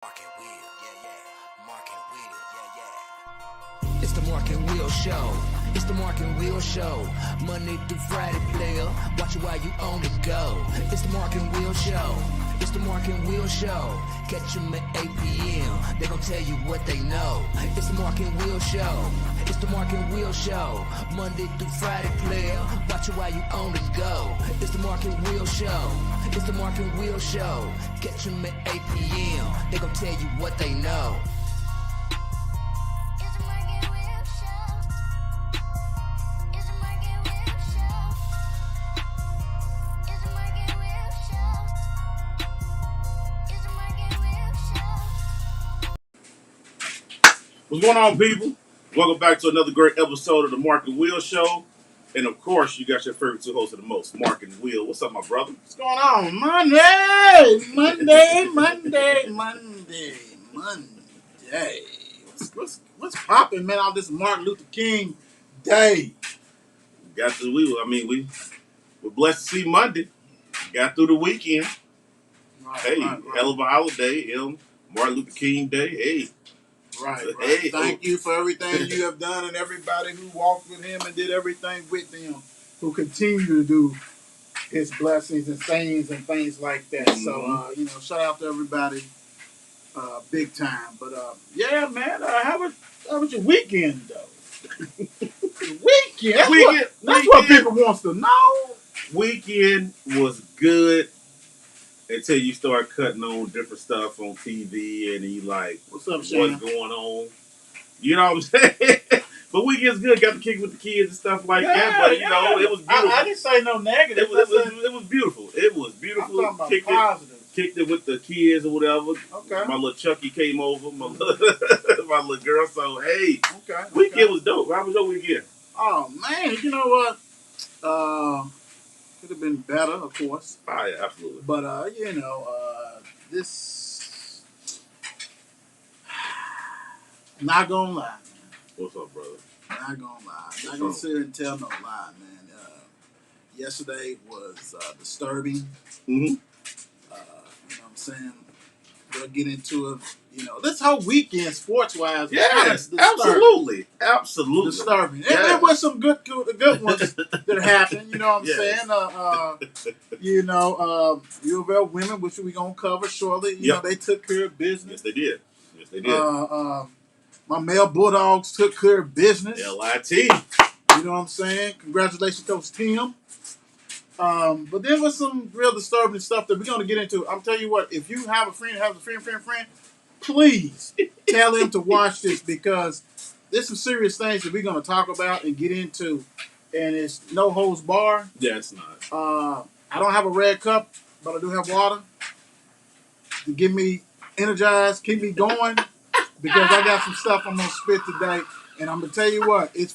Mark and Will, yeah. Mark and Will, yeah. It's the Mark and Will Show. It's the Mark and Will Show. Monday through Friday, player. Watch it while you on the go. It's the Mark and Will Show. It's the Mark and Will Show. Catch them at 8 p.m. They gon' tell you what they know. It's the Mark and Will Show. It's the Mark and Will Show. Monday through Friday, player. Watch it while you on the go. It's the Mark and Will Show. It's the Mark and Will Show. Catch them at 8 p.m. They gon' tell you what they know. It's the Mark and Will Show. It's the Mark and Will Show. It's the Mark and Will Show. It's the Mark and Will Show. What's going on, people? Welcome back to another great episode of the Mark and Will Show. And of course, you got your favorite two hosts of the most, Mark and Will. What's up, my brother? What's going on? Monday. What's popping, man? On this Martin Luther King Day. We're blessed to see Monday. Got through the weekend. Right. Hell of a holiday. Martin Luther King Day. Hey. Right. Hey, Thank you for everything you have done and everybody who walked with him and did everything with him, who continue to do his blessings and sayings and things like that. Mm-hmm. So, shout out to everybody, big time. But yeah, man, how was your weekend though? Weekend. That's what people wants to know. Weekend was good until you start cutting on different stuff on TV and you like, What's up, Shane? what's going on? You know what I'm saying? But weekend's good. Got to kick with the kids and stuff like that. But, it was beautiful. I didn't say no negative. It was beautiful. It was beautiful. I'm talking about positive. Kicked it with the kids or whatever. Okay. My little Chucky came over. My little girl. So, hey, Okay. weekend was dope. How was your weekend? Oh, man. You know what? Could have been better, of course. Oh, yeah, absolutely. But, this... Not gonna lie, man. What's up, brother? Not gonna lie. Not gonna sit here and tell no lie, man. Yesterday was disturbing. Mm-hmm. You know what I'm saying? We'll get into it. This whole weekend, sports-wise, Yes, was absolutely. disturbing. Yes. And there was some good ones that happened. You know what I'm Yes. saying? Louisville Women, which we're going to cover shortly. You know, they took care of business. Yes, they did. My male Bulldogs took care of business. LIT. You know what I'm saying? Congratulations, Coach Tim. But there was some real disturbing stuff that we're going to get into. I'm telling you what, if you have a friend, please tell him to watch this because there's some serious things that we're going to talk about and get into. And it's no holds bar. Yeah, it's not. I don't have a red cup, but I do have water to get me energized, keep me going because I got some stuff I'm going to spit today. And I'm going to tell you what, it's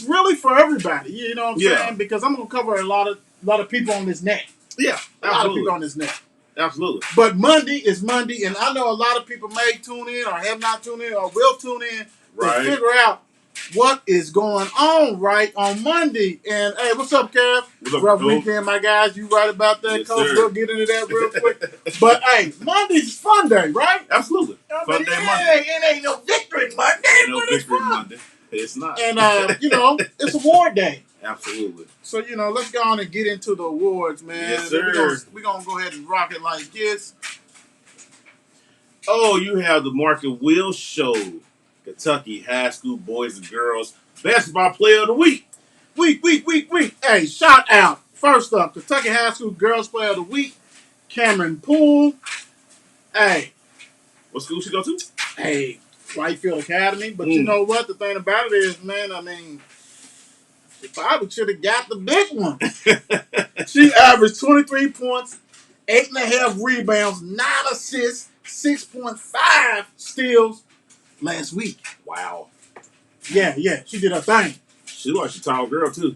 really for everybody. You know what I'm saying? Because I'm going to cover a lot of people on this net. Yeah, A lot of absolutely. people on this net. Absolutely. But Monday is Monday, and I know a lot of people may tune in or have not tuned in or will tune in Right. to figure out what is going on right on Monday. And, hey, what's up, Kev? What's up, Rough Cole? weekend, my guys. You right about that, Yes, Coach? sir. We'll get into that real quick. But, hey, Monday's fun day, right? Absolutely. Fun day Monday. It ain't no victory Monday, Ain't no but it's victory fun. Monday. It's not. And, it's award day. Absolutely. So, let's go on and get into the awards, man. Yes, sir. We're going to go ahead and rock it like this. Oh, you have the Mark and Will Show. Kentucky high school boys and girls basketball player of the week. Week. Hey, shout out. First up, Kentucky High School Girls Player of the Week, Cameron Poole. Hey, What school she go to? Whitefield Academy. But you know what? The thing about it is, man, she probably should have got the big one. She averaged 23 points, 8.5 rebounds, 9 assists, 6.5 steals last week. Wow. Yeah, she did her thing. She like she tall girl too.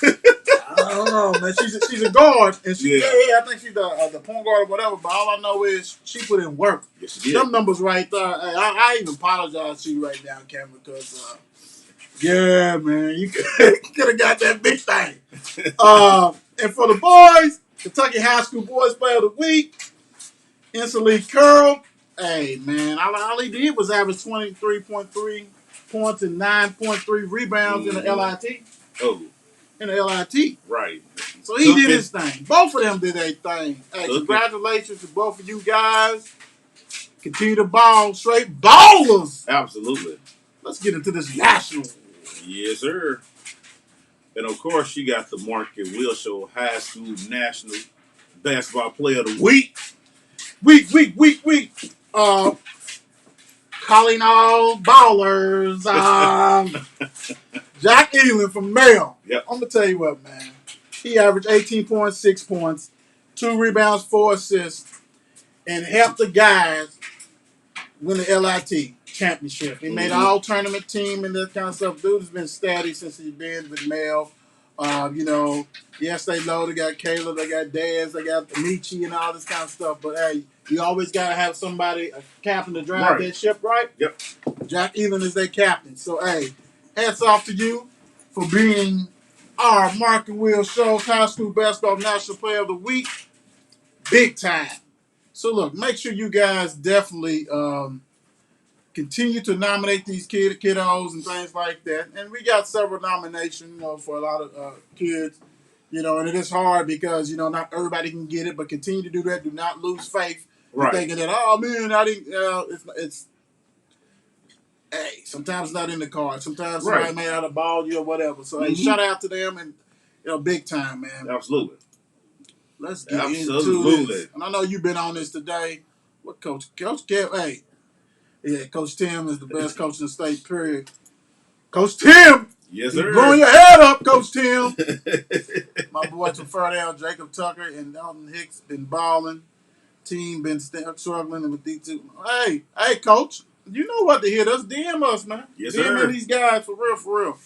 I don't know, man. She's a guard, and Yeah. I think she's the point guard or whatever. But all I know is she put in work. Yes, she did. Them numbers right there. I even apologize to you right now, Cameron, because yeah, man, you could have got that big thing. And for the boys, Kentucky High School Boys Player of the Week, Insolite Curl. Hey, man, all he did was average 23.3 points and 9.3 rebounds in the LIT. Oh, In the LIT. right. So he did his thing. Both of them did their thing. Hey, Took congratulations to both of you guys. Continue to ball, straight ballers. Absolutely. Let's get into this national. Yes, sir. And of course, you got the Mark and Will Show High School National Basketball Player of the Week. Week. Calling all ballers. Jack Elam from Mail. Yep. I'm going to tell you what, man. He averaged 18.6 points, 2 rebounds, 4 assists, and helped the guys win the LIT championship. He made an all-tournament team and that kind of stuff. Dude has been steady since he's been with Mel. Yes, they know they got Caleb, they got Daz, they got Amici and all this kind of stuff. But, hey, you always got to have somebody, a captain to drive that ship, right? Yep. Jack Elam is their captain. So, hey, hats off to you for being our Mark and Will Show High School Basketball National Player of the Week. Big time. So, look, make sure you guys definitely continue to nominate these kiddos and things like that. And we got several nominations, for a lot of kids, and it is hard because, not everybody can get it, but continue to do that. Do not lose faith. Right. Thinking that, oh, man, I didn't, hey, sometimes it's not in the card. Sometimes somebody may have balled you or whatever. So, hey, shout out to them and, big time, man. Absolutely. Let's get into this. And I know you've been on this today. What Coach Kev? Hey, yeah, Coach Tim is the best coach in the state, period. Coach Tim! Yes, sir. You're blowing your head up, Coach Tim. My boys from Ferdale, Jacob Tucker and Dalton Hicks been balling. Team been struggling with these two. Hey, Coach, you know what to hit us. DM us, man. Yes, DM sir. these guys for real.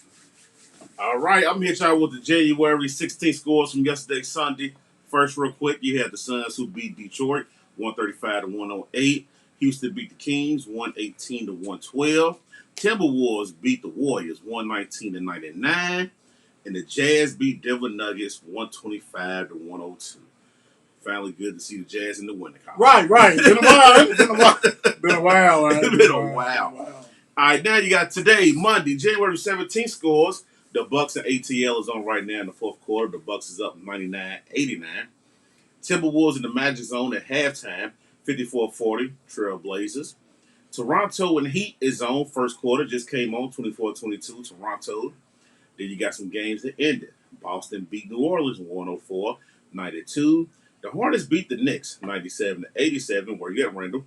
All right, I'm here y'all with the January 16th scores from yesterday, Sunday. First, real quick, you had the Suns who beat Detroit 135-108. Houston beat the Kings 118-112. Timberwolves beat the Warriors 119-99. And the Jazz beat Denver Nuggets 125-102. Finally good to see the Jazz in the winning column. Right. Been a while. Been a while. It's been a while. All right, now you got today, Monday, January 17th scores. The Bucks and ATL is on right now in the fourth quarter. The Bucks is up 99-89. Timberwolves in the Magic Zone at halftime, 54-40, Trailblazers. Toronto and Heat is on first quarter, just came on 24-22, Toronto. Then you got some games that ended. Boston beat New Orleans 104-92. The Hornets beat the Knicks 97-87. Where you at, Randall?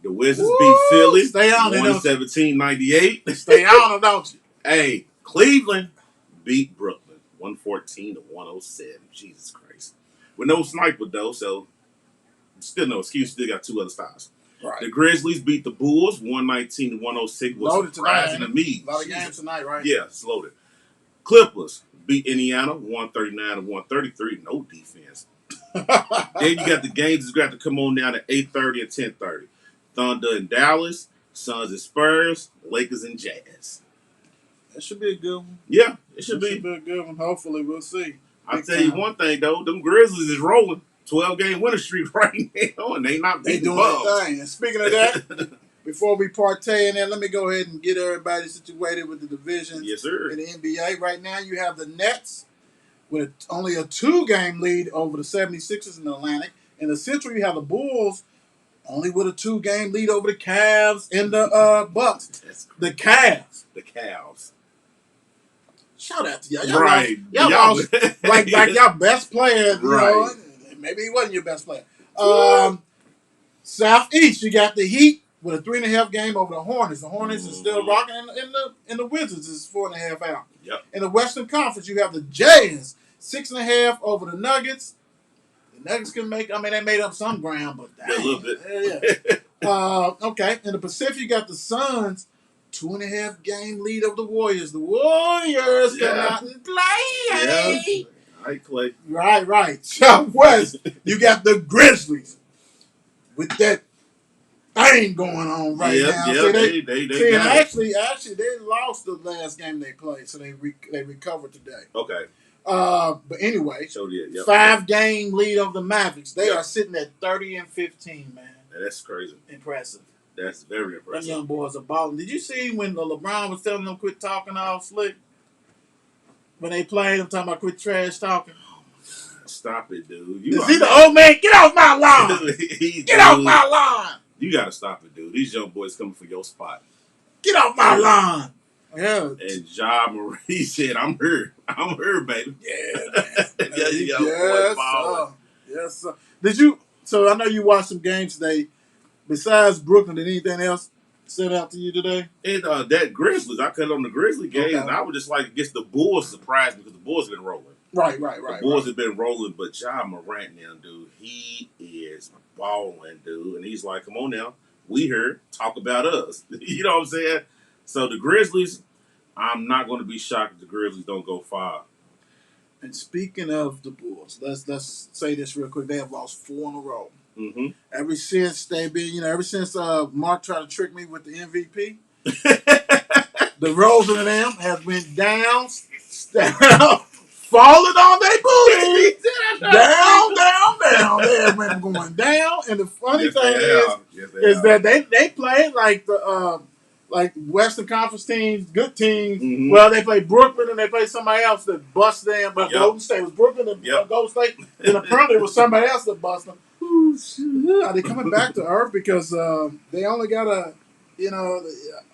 The Wizards beat Philly 117-98. Stay on them, don't you? Hey, Cleveland beat Brooklyn 114-107. Jesus Christ. With no sniper, though, so still no excuse. Still got 2 other stars. Right. The Grizzlies beat the Bulls 119-106. Was surprising to me. A lot of games tonight, right? Yeah, it's loaded. Clippers beat Indiana 139-133. No defense. Then you got the games that's got to come on down at 8:30 and 10:30. Thunder and Dallas, Suns and Spurs, Lakers and Jazz. That should be a good one. Yeah, it should be. Should be a good one. Hopefully, we'll see. I'll tell you one thing, though. Them Grizzlies is rolling. 12-game winning streak right now, and they not beating doing their thing. And speaking of that, before we partay in that, let me go ahead and get everybody situated with the divisions. Yes, sir. In the NBA right now, you have the Nets with only a 2-game lead over the 76ers in the Atlantic. In the Central, you have the Bulls only with a 2-game lead over the Cavs and the Bucks. The Cavs. Shout out to y'all. Y'all lost like y'all best player. Right. Maybe he wasn't your best player. Southeast, you got the Heat with a 3.5 game over the Hornets. The Hornets is still rocking, and the Wizards is 4.5 out. Yep. In the Western Conference, you have the Jazz 6.5 over the Nuggets. The Nuggets can make. I mean, they made up some ground, but a little bit. Yeah. Okay. In the Pacific, you got the Suns. 2.5 game lead over the Warriors. The Warriors come out and play. Yeah. All right, Clay. Right. Southwest, you got the Grizzlies with that thing going on right now. Yeah, See, they actually, they lost the last game they played, so they recovered today. Okay. But anyway, 5-game lead over the Mavericks. They are sitting at 30-15, man. Yeah, that's crazy. Impressive. That's very Them impressive. young boys are balling. Did you see when LeBron was telling them quit talking all slick? When they played, I'm talking about quit trash talking. Stop it, dude. Is he the old man? Get off my lawn! Get off my lawn! You gotta stop it, dude. These young boys coming for your spot. Get off my lawn! Yeah. And Ja Marie said, I'm here. I'm here, baby. Yeah, man. Yeah, you got Yes, boy balling. sir. Yes, sir. Did you? So I know you watched some games today. Besides Brooklyn, did anything else stood out to you today? And that Grizzlies, I cut on the Grizzly game, Okay. and I was just like, guess the Bulls surprised me because the Bulls have been rolling. Right. The Bulls have been rolling, but Ja Morant now, dude, he is balling, dude. And he's like, come on now, we here, talk about us. You know what I'm saying? So the Grizzlies, I'm not going to be shocked if the Grizzlies don't go far. And speaking of the Bulls, let's say this real quick. They have lost 4 in a row. Mm-hmm. Ever since they've been, ever since Mark tried to trick me with the MVP, the Rosen and them have been down, falling on their booty. Down. They have been going down. And the funny thing is that they play like the like Western Conference teams, good teams. Mhm. Well, they play Brooklyn and they play somebody else that bust them. But Golden State was Brooklyn and Golden State. Then apparently it was somebody else that bust them. Are they coming back to earth because they only got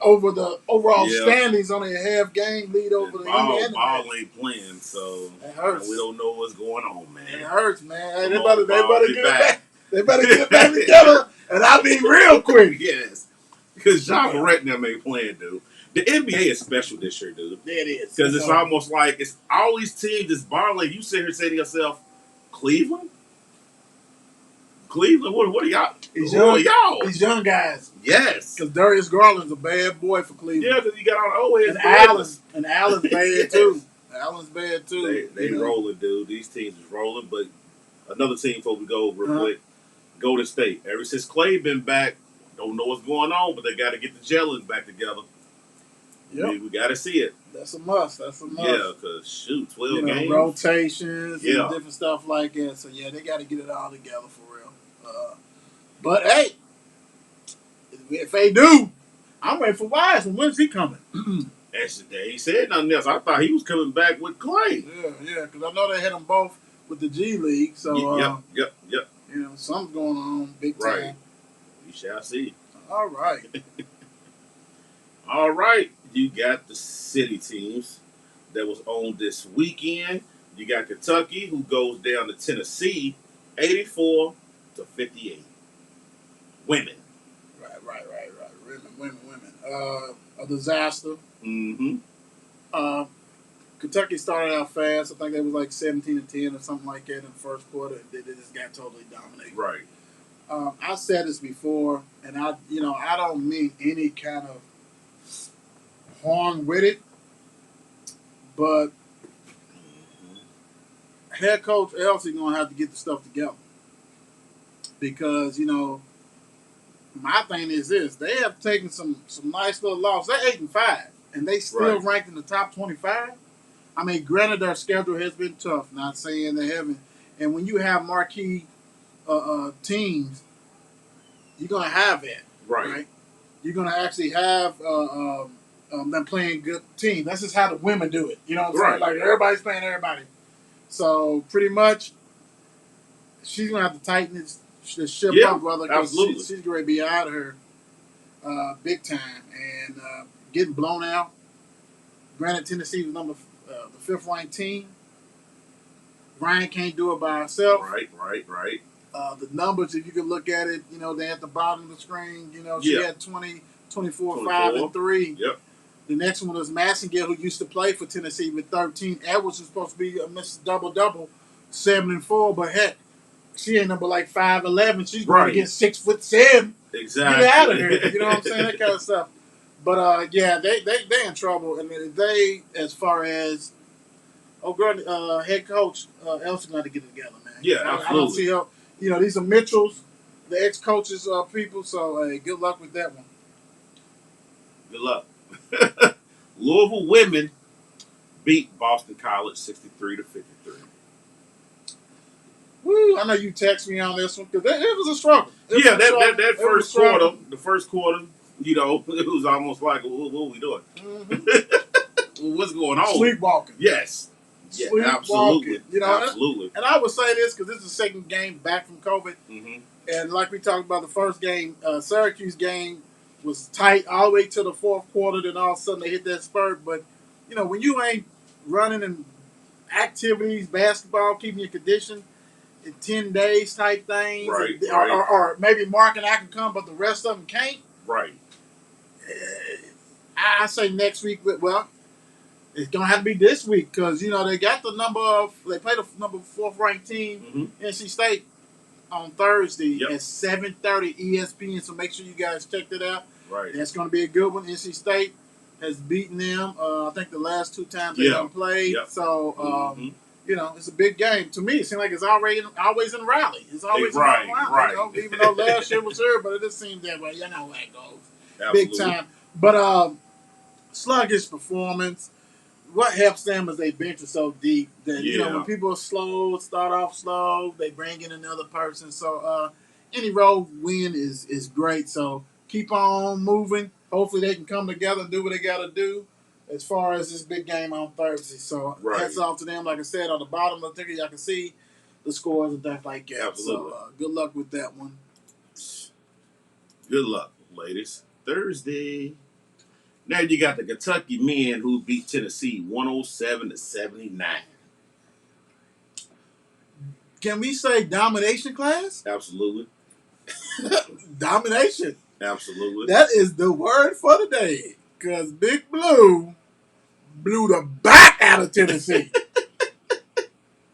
over the overall standings, only a half game lead over the Indiana. Ball ain't playing, so it hurts. We don't know what's going on, man. It hurts, man. Hey, Come they on, better get get back. it back. They better get it back together, and I mean real quick. Yes, because Ja Morant them ain't playing, dude. The NBA is special this year, dude. It is Because it's almost like it's all these teams that's balling. You sit here and say to yourself, Cleveland, what are y'all? These young guys. Yes. Because Darius Garland's a bad boy for Cleveland. Yeah, because you got all the old heads. And Allen's bad too. Allen's bad too. They rolling, dude. These teams is rolling. But another team before we go real quick, Golden State. Ever since Clay been back, don't know what's going on, but they got to get the gelling back together. Yep. We got to see it. That's a must. Yeah, because shoot, 12 games. Rotations and different stuff like that. So, yeah, they got to get it all together for real. But, hey, if they do, I'm ready for Wiseman. When's he coming? That's the day. He said nothing else. I thought he was coming back with Clay. Yeah, because I know they had them both with the G League. So, Yep. Something's going on big time. Right. We shall see. All right. All right. You got the city teams that was on this weekend. You got Kentucky, who goes down to Tennessee, 84-58. Women. Right. Women. A disaster. Mm-hmm. Kentucky started out fast. I think they was like 17-10 or something like that in the first quarter. They just got totally dominated. Right. I said this before, and I don't mean any kind of harm with it, but head coach Elsie gonna have to get the stuff together because my thing is this: they have taken some nice little losses. They're 8-5, and they still ranked in the top 25. I mean, granted, their schedule has been tough. Not saying they haven't. And when you have marquee teams, you're gonna have that, right? You're gonna actually have them playing good teams. That's just how the women do it. You know what I'm saying? Like everybody's playing everybody. So pretty much, she's gonna have to tighten this ship up, brother. Absolutely. She's going to be out of her big time and getting blown out. Granted, Tennessee was the 5th ranked team. Ryan can't do it by herself. Right. The numbers, if you could look at it, they're at the bottom of the screen. She had 20, 24, 5, and 3. Yep. The next one was Massengill, who used to play for Tennessee with 13. Edwards was supposed to be a Mrs. Double-Double, 7 and 4, but heck, she ain't number like 5'11". She's going to get 6'7". Exactly. Get out of here. You know what I'm saying? That kind of stuff. But they in trouble, and they as far as head coach Elsie got to get it together, man. Yeah, I absolutely. don't see how. These are Mitchells, the ex-coaches people. So hey, good luck with that one. Good luck. Louisville women beat Boston College 63-53. Woo, I know you text me on this one because it was a struggle. Yeah, that It was a first struggle. quarter, the first quarter, it was almost like, what are we doing? What's going on? Sleepwalking. Yes. Yeah, Sleepwalking. absolutely. Absolutely. And I would say this because this is the second game back from COVID. Mm-hmm. And like we talked about the first game, Syracuse game was tight all the way to the fourth quarter. Then all of a sudden they hit that spurt. But, when you ain't running in activities, basketball, keeping your condition in 10 days type things. Right, or maybe Mark and I can come, but the rest of them can't. Right. I say next week, well, it's going to have to be this week because, they got they played the number 4th ranked team, NC State, on Thursday at 7:30 ESPN. So make sure you guys check that out. Right. That's going to be a good one. NC State has beaten them, I think, the last 2 times they done played. Yep. So, it's a big game. To me, it seems like it's always in a rally. It's always in a rally. Right. Even though last year was here, but it just seems that way. You know how it goes. Absolutely. Big time. But sluggish performance. What helps them is they bench are so deep that when people start off slow, they bring in another person. So any road win is great. So keep on moving. Hopefully they can come together and do what they got to do as far as this big game on Thursday. So hats off to them. Like I said, on the bottom of the ticket, y'all can see the scores and stuff like that. Absolutely. So good luck with that one. Good luck, ladies. Thursday. Now you got the Kentucky men who beat Tennessee 107-79. Can we say domination class? Absolutely. Domination. Absolutely. That is the word for the day. Because Big Blue blew the back out of Tennessee.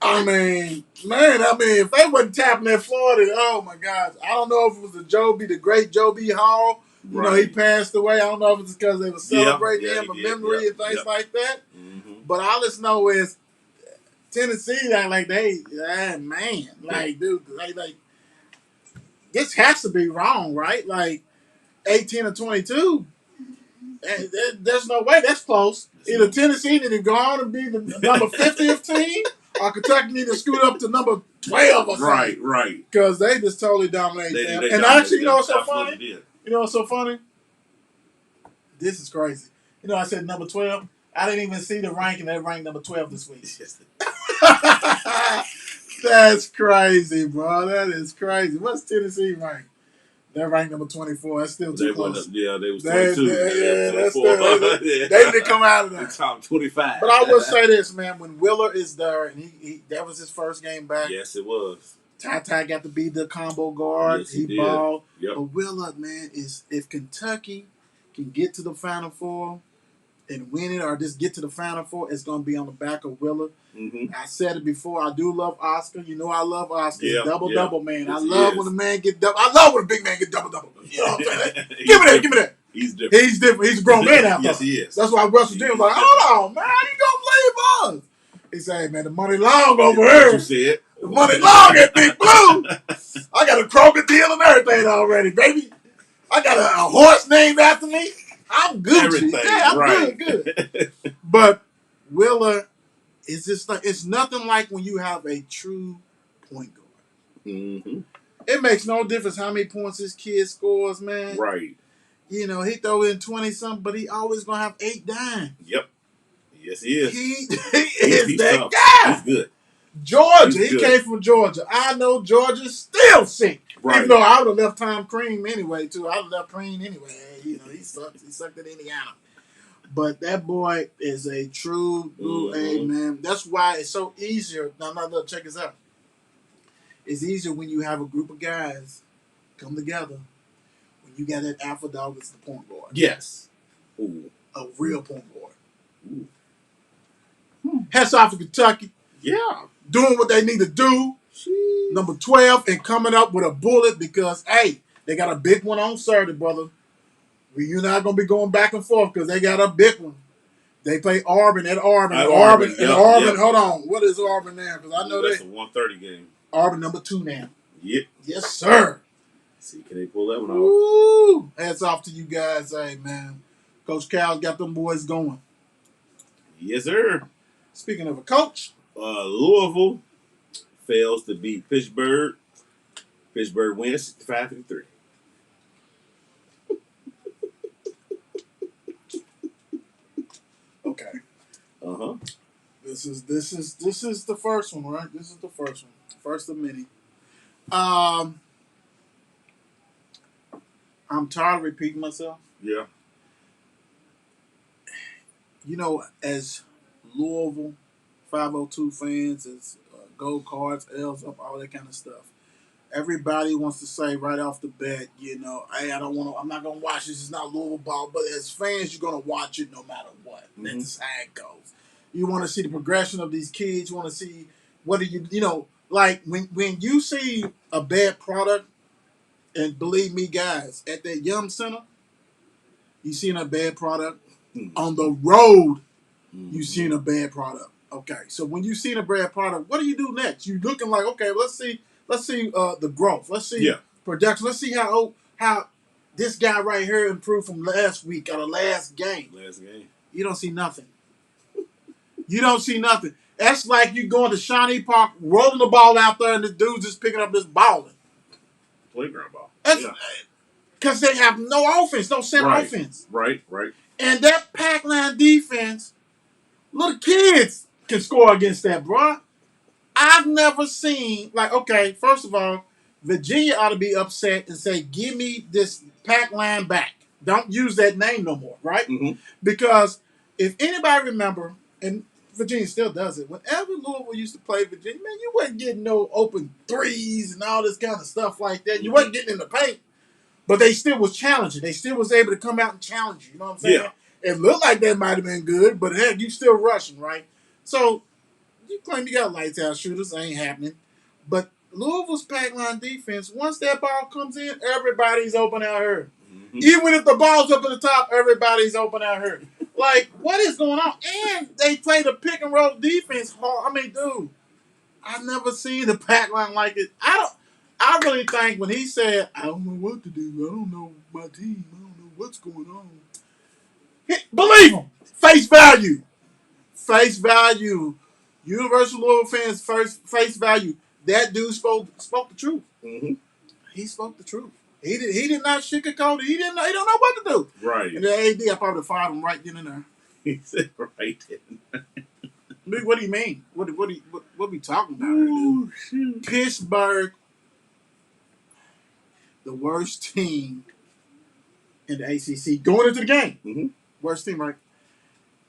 I mean, if they wasn't tapping that Florida, oh my gosh. I don't know if it was the great Joe B. Hall. He passed away. I don't know if it's because they were celebrating him, a memory and things like that. Mm-hmm. But all I know is Tennessee, this has to be wrong, right? 18-22. There's no way that's close. Either Tennessee need to go on and be the number 50th team, or Kentucky need to scoot up to number 12 or something. Right. Because they just totally dominate them. And actually, what's so funny? What's so funny? This is crazy. I said number 12. I didn't even see the ranking. They ranked number 12 this week. That's crazy, bro. That is crazy. What's Tennessee ranked? They're ranked number 24. That's still too close. They was 22. They didn't come out of that. Top 25. But I will say this, man. When Willer is there, and he that was his first game back. Yes, it was. Ty got to be the combo guard. Yes, he balled. Yep. But Willer, man, if Kentucky can get to the Final Four and win it, or just get to the Final Four, it's going to be on the back of Willer. Mm-hmm. I said it before. I do love Oscar. I love Oscar. He's double, man. Yes, I love when the man get double. I love when a big man get double. You know what I'm saying? Give me that. He's different. He's a grown man out there. Yes, he is. That's why Russell Jim was like, hold on, man. How you going to play ball? He said, hey, man, the money long over here. You said. The money long at Big Blue. I got a Kroger deal and everything already, baby. I got a horse named after me. I'm Gucci. Everything, yeah, I'm good. But Willer is just it's nothing like when you have a true point guard. Mm-hmm. It makes no difference how many points this kid scores, man. Right. He throw in 20-something, but he always going to have 8 dimes. Yep. Yes, he is. He is that tough. guy. He's good. Georgia. He came from Georgia. I know Georgia's still sick. Right. Even though I would have left Tom Crean anyway, too. I would have left Crean anyway. He sucked. He sucked at Indiana. But that boy is a true blue A, man. That's why it's so easier. Now, look, check this out. It's easier when you have a group of guys come together. When you got that alpha dog that's the point guard. Yes. Ooh. A real point guard. Ooh. Hats off to Kentucky. Yeah. Doing what they need to do. Jeez. Number 12 and coming up with a bullet because, hey, they got a big one on Saturday, brother. You're not going to be going back and forth because they got a big one. They play Auburn at Auburn. Auburn. Hold on. What is Auburn now? Because I know that's a 1:30 game. Auburn number 2 now. Yep. Yes, sir. See, can they pull that one off? Woo! Hats off to you guys. Hey, man. Coach Cal's got them boys going. Yes, sir. Speaking of a coach. Louisville fails to beat Pittsburgh. Pittsburgh wins 65-53. Okay. Uh-huh. This is the first one, right? This is the first one. First of many. I'm tired of repeating myself. Yeah. You know, as Louisville 502 fans, as gold cards, L's up, all that kind of stuff. Everybody wants to say right off the bat, you know, hey, I'm not gonna watch this. It's not Louisville ball, but as fans, you're gonna watch it no matter what. Mm-hmm. That's just how it goes. You want to see the progression of these kids. You want to see what do you know, like when you see a bad product, and believe me, guys, at that Yum Center, you seen a bad product. Mm-hmm. On the road, you seen a bad product. Okay, so when you seen a bad product, what do you do next? You looking like, okay, let's see the growth. Let's see production. Let's see how this guy right here improved from last week or the last game. You don't see nothing. You don't see nothing. That's like you going to Shawnee Park, rolling the ball out there, and this dude's just picking up this ball. Playground ball. Because they have no offense, no center offense. Right. And that pack line defense, little kids can score against that, bro. I've never seen, like, okay, first of all, Virginia ought to be upset and say, give me this pack line back. Don't use that name no more, right? Mm-hmm. Because if anybody remember, and Virginia still does it, whenever Louisville used to play Virginia, man, you wasn't getting no open threes and all this kind of stuff like that. You wasn't getting in the paint. But they still was challenging. They still was able to come out and challenge you. You know what I'm saying? Yeah. It looked like that might have been good, but heck, you still rushing, right? So you claim you got lights out shooters, ain't happening. But Louisville's pack line defense, once that ball comes in, everybody's open out here. Mm-hmm. Even if the ball's up at the top, everybody's open out here. Like, what is going on? And they play the pick and roll defense hard. I mean, dude, I've never seen the pack line like it. I really think when he said, I don't know what to do, I don't know my team, I don't know what's going on. Believe him. Face value. Face value. Universal Louisville fans, face value. That dude spoke the truth. Mm-hmm. He spoke the truth. He did not sugarcoat it. He don't know what to do. Right. And the AD, I probably fired him right then and there. He said right then. What do you mean? What we talking about here, dude? Pittsburgh, the worst team in the ACC going into the game. Mm-hmm. Worst team, right?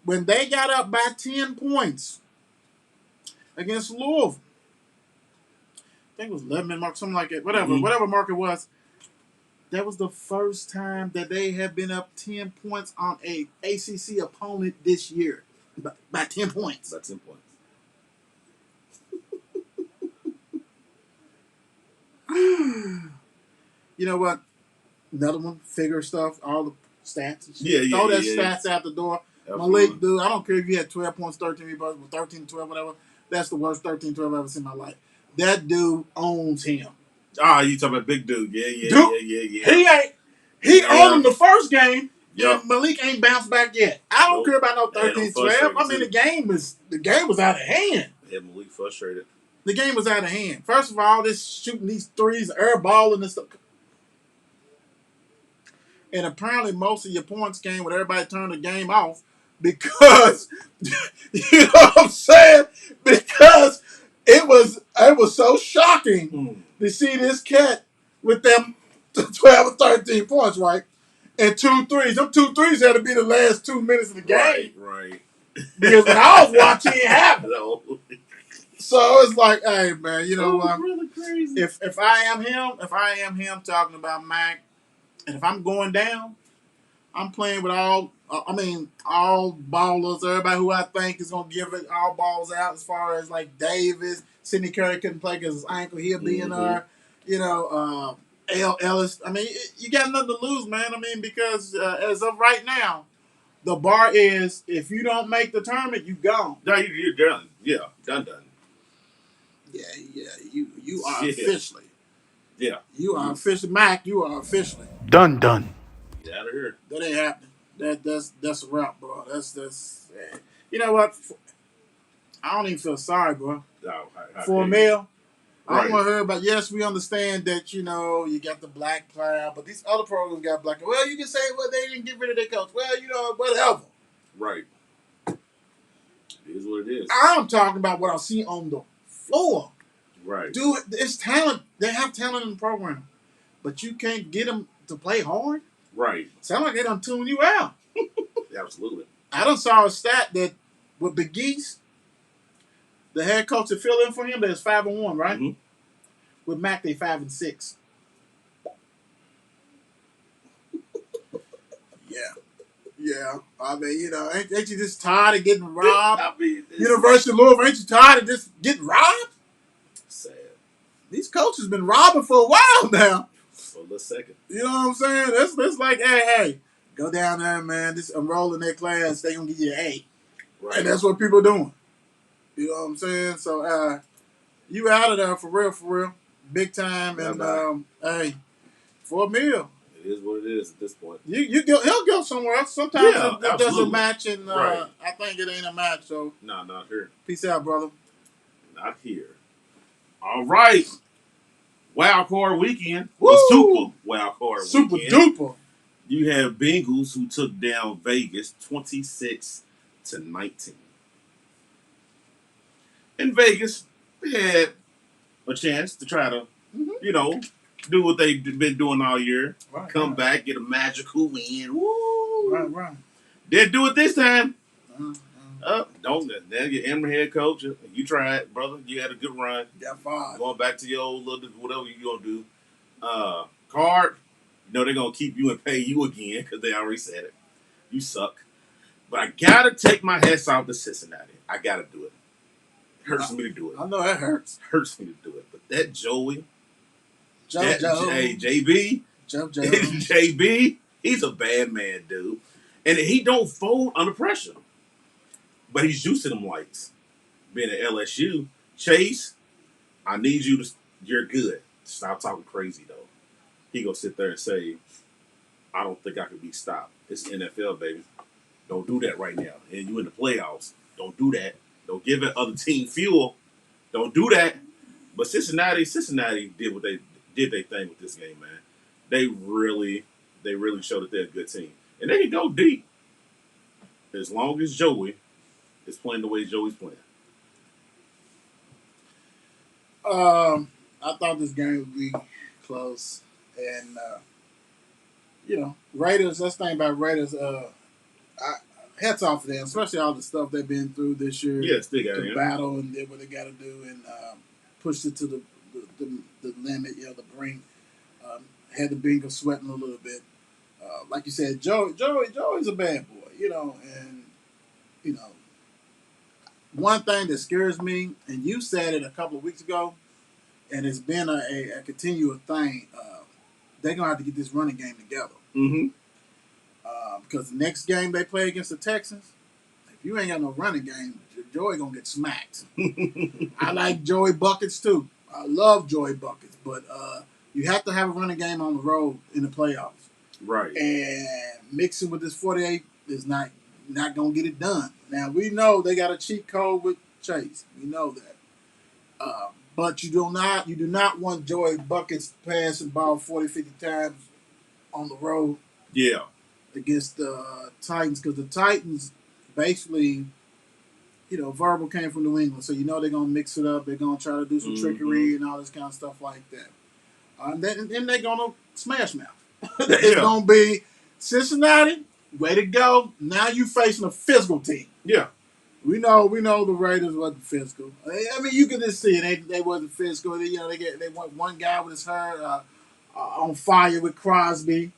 When they got up by 10 points against Louisville, I think it was 11 mark, something like that. Whatever mark it was. That was the first time that they have been up 10 points on a ACC opponent this year. By 10 points. By 10 points. You know what? Another one, figure stuff, all the stats and shit. Yeah, Throw that stats out the door. Absolutely. Malik, dude, I don't care if you had 12 points, 13 rebounds, 13, 12, whatever. That's the worst 13, 12 I've ever seen in my life. That dude owns him. Ah, you talking about big dude. Yeah. He owned him the first game. Yeah. Malik ain't bounced back yet. I don't care about no 13, 12. I mean, the game was out of hand. Yeah, Malik frustrated. The game was out of hand. First of all, this shooting these threes, airballing and stuff. And apparently most of your points came when everybody turned the game off because, you know what I'm saying? Because it was so shocking to see this cat with them 12 or 13 points, right? And 2 threes. Them 2 threes had to be the last 2 minutes of the game. Right. Because when I was watching, it happened. So it's like, hey, man, you know what? Really crazy. If I am him talking about Mac, and if I'm going down, I'm playing with all ballers, everybody who I think is going to give it all balls out as far as like Davis. Sidney Curry couldn't play because his ankle. He'll be in there. You know, L. Ellis. I mean, you got nothing to lose, man. I mean, because as of right now, the bar is if you don't make the tournament, you gone. No, you're done. Yeah, done. Yeah. You are officially. Yeah. You are officially, Mac. You are officially Done. Get out of here. That ain't happening. That's a wrap, bro. That's. You know what? I don't even feel sorry, bro. No, $4 million. I don't want to hear about. Yes, we understand that you got the black cloud, but these other programs got black. Well, you can say, well, they didn't get rid of their coach. Well, whatever. Right. It is what it is. I'm talking about what I see on the floor. Right. Dude, it's talent. They have talent in the program, but you can't get them to play hard. Right. Sound like they done tune you out. Absolutely. I done saw a stat that with Big Geese, the head coach that filled in for him, that's 5-1, right? Mm-hmm. With Mac, they 5-6. Yeah. I mean, ain't you just tired of getting robbed? I mean, University of Louisville, ain't you tired of just getting robbed? Sad. These coaches been robbing for a while now. For a second. You know what I'm saying? That's like, hey, go down there, man. Just enroll in their class. They gonna give you an A. Right. And that's what people are doing. You know what I'm saying? So, you out of there for real. Big time. And, hey, for a meal. It is what it is at this point. He'll go somewhere else. Sometimes it doesn't match, and right. I think it ain't a match. So, No, not here. peace out, brother. Not here. All right. Wild card weekend. Woo! Super wild card Super weekend. duper. You have Bengals who took down Vegas 26-19. In Vegas, they had a chance to try to, do what they've been doing all year. Right, Come back, get a magical win. Woo! Right. Didn't do it this time. Uh, Don't. Then your Emory head coach. You tried, brother. You had a good run. got fired. Going back to your old little whatever you gonna do. Card. They're gonna keep you and pay you again because they already said it. You suck. But I gotta take my hats off to Cincinnati. I gotta do it. Hurts me to do it. I know that hurts. Hurts me to do it. But that Joey, JB, JB, he's a bad man, dude. And he don't fold under pressure. But he's used to them lights. Being at LSU, Chase, I need you to. You're good. Stop talking crazy though. He gonna sit there and say, "I don't think I can be stopped." It's NFL, baby. Don't do that right now. And you in the playoffs. Don't do that. Don't give it other team fuel. Don't do that. But Cincinnati did what they did their thing with this game, man. They really showed that they're a good team, and they can go deep as long as Joey is playing the way Joey's playing. I thought this game would be close, and Raiders. That's the thing about Raiders. Hats off to them, especially all the stuff they've been through this year. Yes, they got to battle and did what they got to do, and pushed it to the limit. The brink. Had the Bengals sweating a little bit. Like you said, Joey's a bad boy. And one thing that scares me, and you said it a couple of weeks ago, and it's been a continual thing. They're gonna have to get this running game together. Mm-hmm. Because the next game they play against the Texans, if you ain't got no running game, Joey gonna get smacked. I like Joey buckets too. I love Joey buckets, but you have to have a running game on the road in the playoffs. Right. And mixing with this 48 is not gonna get it done. Now we know they got a cheat code with Chase. We know that. But you do not want Joey buckets passing the ball 40, 50 times on the road. Yeah. Against the Titans, because the Titans basically, Verbal came from New England, so they're gonna mix it up. They're gonna try to do some trickery and all this kind of stuff like that. And then they're gonna smash mouth. It's gonna be Cincinnati. Way to go! Now you facing a physical team. Yeah. We know the Raiders wasn't physical. I mean, you can just see it. They wasn't physical. They want one guy with his hair on fire with Crosby.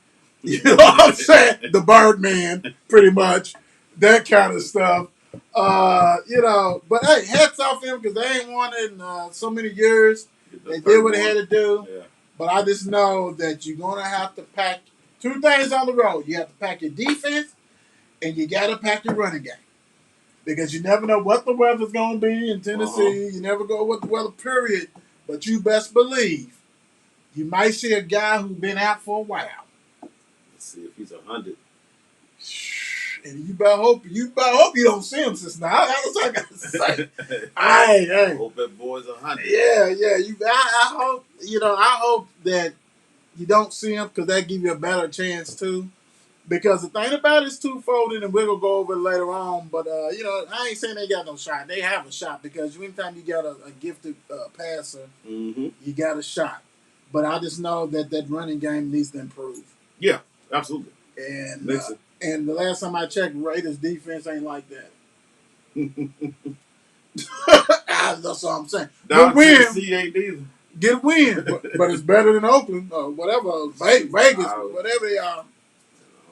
You know what I'm saying? The Birdman, pretty much. That kind of stuff. But hey, hats off to them because they ain't won in so many years. They did what they had to do. Yeah. But I just know that you're going to have to pack two things on the road. You have to pack your defense and you got to pack your running game. Because you never know what the weather's going to be in Tennessee. You never know what the weather, period. But you best believe you might see a guy who's been out for a while. Let's see if he's 100. And you better hope you don't see him since now. That's what I gotta say. Hey. Hope that boy's 100. Yeah. I hope I hope that you don't see him because that give you a better chance too. Because the thing about it is twofold, and we're gonna go over it later on. But I ain't saying they got no shot. They have a shot because anytime you got a gifted passer, you got a shot. But I just know that running game needs to improve. Yeah, absolutely. And the last time I checked, Raiders defense ain't like that. That's all I'm saying. Good win. Tennessee ain't either. Get a win, but it's better than Oakland or whatever, Vegas, whatever they are. I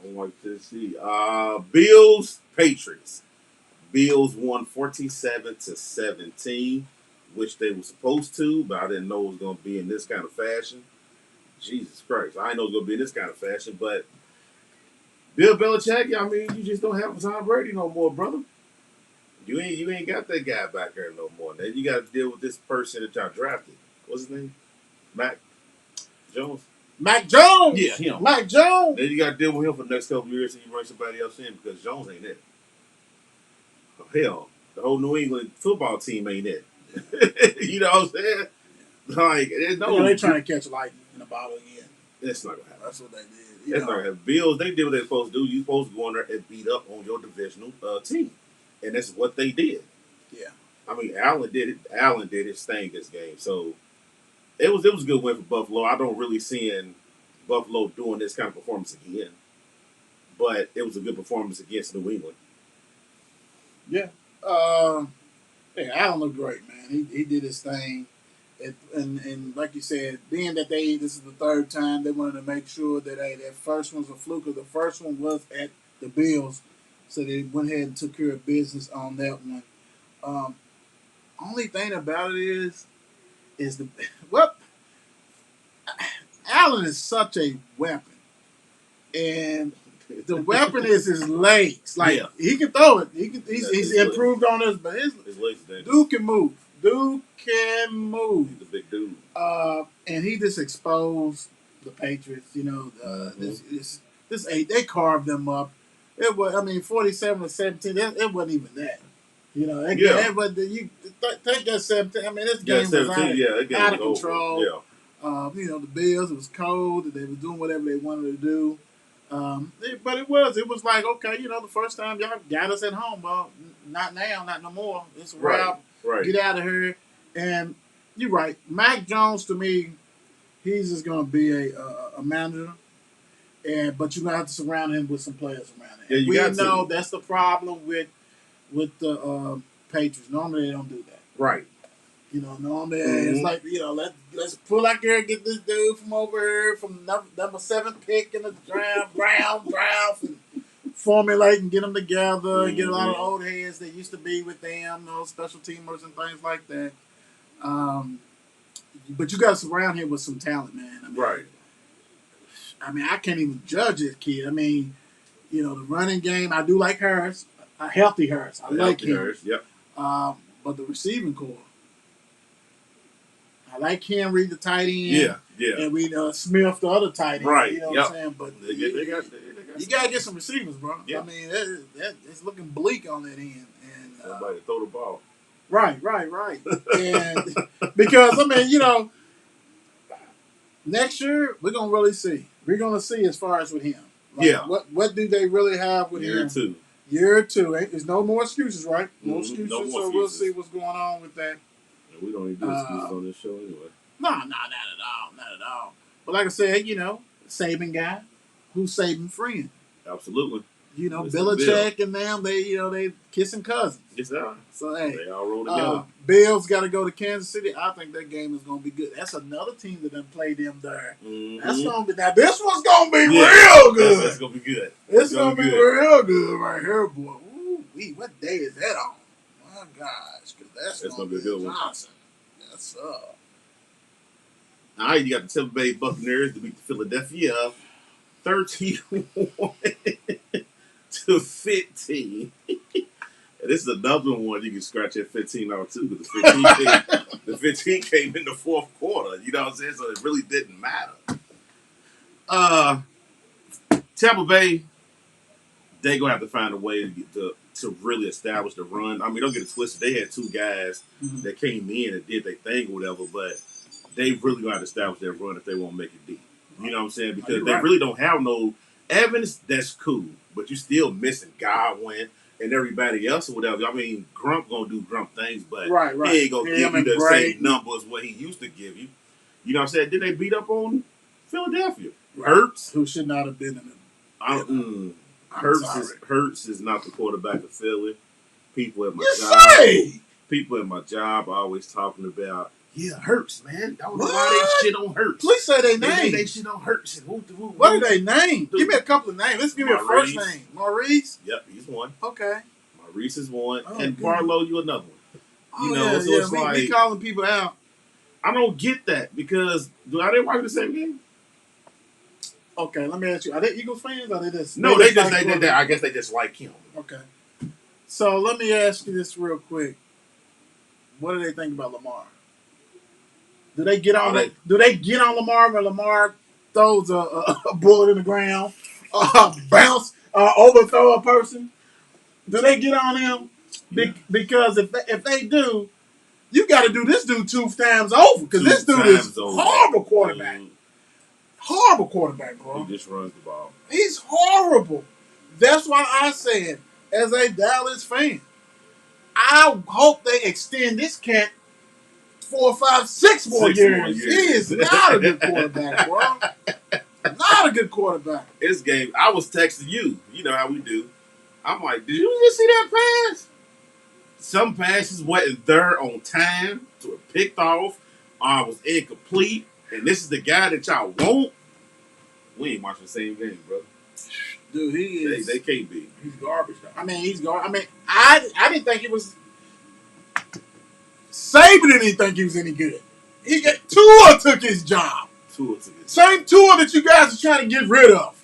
don't like Tennessee. Bills, Patriots. Bills won 47-17, which they were supposed to, but I didn't know it was going to be in this kind of fashion. Jesus Christ. I didn't know it was going to be in this kind of fashion, but Bill Belichick, I mean, you just don't have Tom Brady no more, brother. You ain't got that guy back there no more. Then you got to deal with this person that y'all drafted. What's his name? Mac Jones? Mac Jones! Yeah, him. Mac Jones! Then you got to deal with him for the next couple of years and you bring somebody else in because Jones ain't it. Hell, the whole New England football team ain't it. You know what I'm saying? Like, there's no... They're trying to catch lightning in a bottle again. That's not going to happen. That's what they did. That's not going to happen. Bills, they did what they're supposed to do. You're supposed to go in there and beat up on your divisional team. And that's what they did. Yeah. I mean, Allen did it. Allen did his thing this game. So, it was a good win for Buffalo. I don't really see Buffalo doing this kind of performance again. But it was a good performance against New England. Yeah. Allen looked great, man. He did his thing. And like you said, being that this is the third time, they wanted to make sure that that first one's a fluke. The first one was at the Bills. So they went ahead and took care of business on that one. Only thing about it is Allen is such a weapon, and the weapon is his legs. Like he can throw it. He's improved on this, but his legs. Dude can move. He's a big dude. And he just exposed the Patriots. This they carved them up. It was, 47-17. It wasn't even that. That was you take that 17. This game was out of control. Yeah. The Bills. It was cold. They were doing whatever they wanted to do. But it was like, okay, the first time y'all got us at home. Well, not now, not no more. It's a wrap. Right. Get out of here. And you're right. Mac Jones, to me, he's just going to be a manager. But you're going to have to surround him with some players around him. Yeah, we know that's the problem with the Patriots. Normally, they don't do that. Right. Normally it's like, let's pull out here and get this dude from over here from number 7 pick in the draft, Brown, and formulate and get them together and get a lot of old heads that used to be with them, special teamers and things like that. But you got to surround him with some talent, man. Right. I can't even judge this kid. The running game, I do like Harris, a healthy Harris. I like him. Harris, yep. But the receiving core, I like Henry, the tight end. Yeah. And we Smith, the other tight end. Right. You know what I'm saying? But they got you got to get some receivers, bro. Yeah. It's looking bleak on that end. And somebody throw the ball. Right. And because, next year, we're going to really see. We're going to see as far as with him. What do they really have with him? Year two. There's no more excuses, right? No excuses. No more so excuses. We'll see what's going on with that. And we don't even do excuses on this show anyway. No, not at all. But like I said, Saban guy, who's Saban friend? Absolutely. Belichick and them, they kissing cousins. Yes, they are. So, hey. They all roll together. Bills got to go to Kansas City. I think that game is going to be good. That's another team that done played them there. Mm-hmm. That's going to be, now this one's going to be real good. That's going to be good. It's going to be real good right here, boy. Ooh, what day is that on? My gosh, because that's going to be a good one. Johnson. Yes, sir. All right, you got the Tampa Bay Buccaneers to beat the Philadelphia 31 to 15. And this is another one you can scratch at 15 out too, because the 15 came in the fourth quarter. You know what I'm saying? So it really didn't matter. Tampa Bay They're going to have to find a way to really establish the run. I mean, don't get it twisted. They had 2 guys that came in and did their thing or whatever, but they really going to have to establish their run if they want to make it deep. You know what I'm saying? Because they really don't have no Evans. That's cool, but you still missing Godwin and everybody else or whatever. I mean, Grump going to do Grump things, but he ain't going to give you the same numbers what he used to give you. You know what I'm saying? Then they beat up on Philadelphia. Hurts, who should not have been in it. Hurts is not the quarterback of Philly. People at my people at my job are always talking about, Hurts, man. I don't know why they shit on Hurts. Please say their name. They shit on Hurts. And what are they names? Give me a couple of names. Let's give me a first name. Maurice? Yep, he's one. Okay. Maurice is one. And Barlow, you another one. It's like we calling people out. I don't get that because are they watching the same game? Okay, let me ask you: are they Eagles fans? Or are they just I guess they just like him. Okay, so let me ask you this real quick: what do they think about Lamar? Do they get on? Do they get on Lamar when Lamar throws a bullet in the ground, bounce, overthrow a person? Do they get on him? Because if they do, you got to do this dude 2 times over because this dude is horrible quarterback. Horrible quarterback, bro. He just runs the ball. He's horrible. That's why I said, as a Dallas fan, I hope they extend this cat 4, 5, 6 more years. He is not a good quarterback, bro. Not a good quarterback. This game, I was texting you. You know how we do. I'm like, did you just see that pass? Some passes wasn't there on time, so it picked off. I was incomplete. And this is the guy that y'all want. We ain't watching the same game, brother. Dude, he is. They can't be. He's garbage, though. I mean, he's garbage. I mean, I didn't think he was. Saban didn't think he was any good. Tua took his job. Same Tua that you guys are trying to get rid of.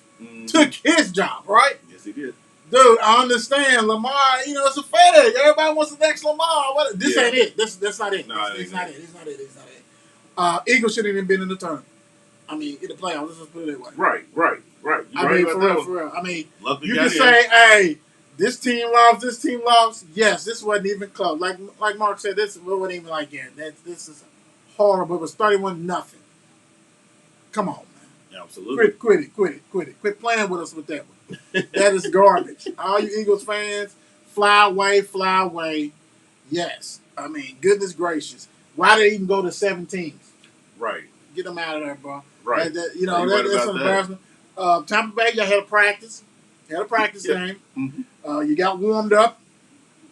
Took his job, right? Yes, he did. Dude, I understand. Lamar, it's a FedEx. Everybody wants the next Lamar. This ain't it. That's not it. No, it's not it. It's not it. Eagles shouldn't even been in the tournament. I mean, in the playoffs. Let's just put it that way. Right. I mean, for real. I mean, you can say, hey, this team lost. Yes, this wasn't even close. Like Mark said, this wasn't even like that. This is horrible. It was 31-0. Come on, man. Yeah, absolutely. Quit it. Quit playing with us with that one. That is garbage. All you Eagles fans, fly away. Yes. I mean, goodness gracious. Why did they even go to 17? Right. Get them out of there, bro. Right. That's an embarrassment. Tampa Bay, y'all had a practice. Game. Mm-hmm. You got warmed up.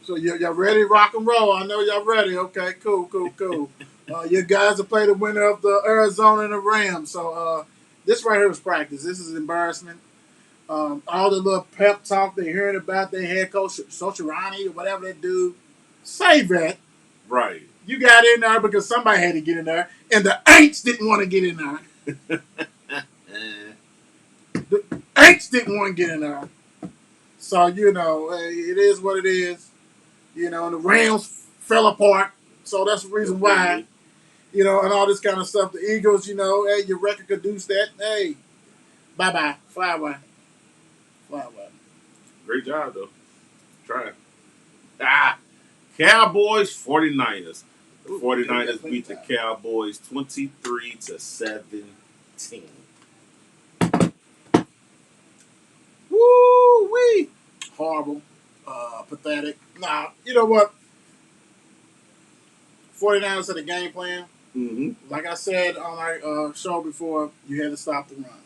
So y'all ready to rock and roll. I know y'all ready. Okay, cool. You guys have played the winner of the Arizona and the Rams. So this right here was practice. This is embarrassment. All the little pep talk they're hearing about their head coach, Sochirani or whatever that dude. Save that. Right. You got in there because somebody had to get in there, and the Aints didn't want to get in there. The Aints didn't want to get in there. So, it is what it is. And the Rams fell apart. So that's the reason why, and all this kind of stuff. The Eagles, hey, your record could do that. Hey, bye-bye. Fly away. Great job, though. Try. Cowboys, 49ers. The 49ers beat the Cowboys 23-17. Woo-wee. Horrible. Pathetic. Nah, you know what? 49ers had a game plan. Mm-hmm. Like I said on our show before, you had to stop the run.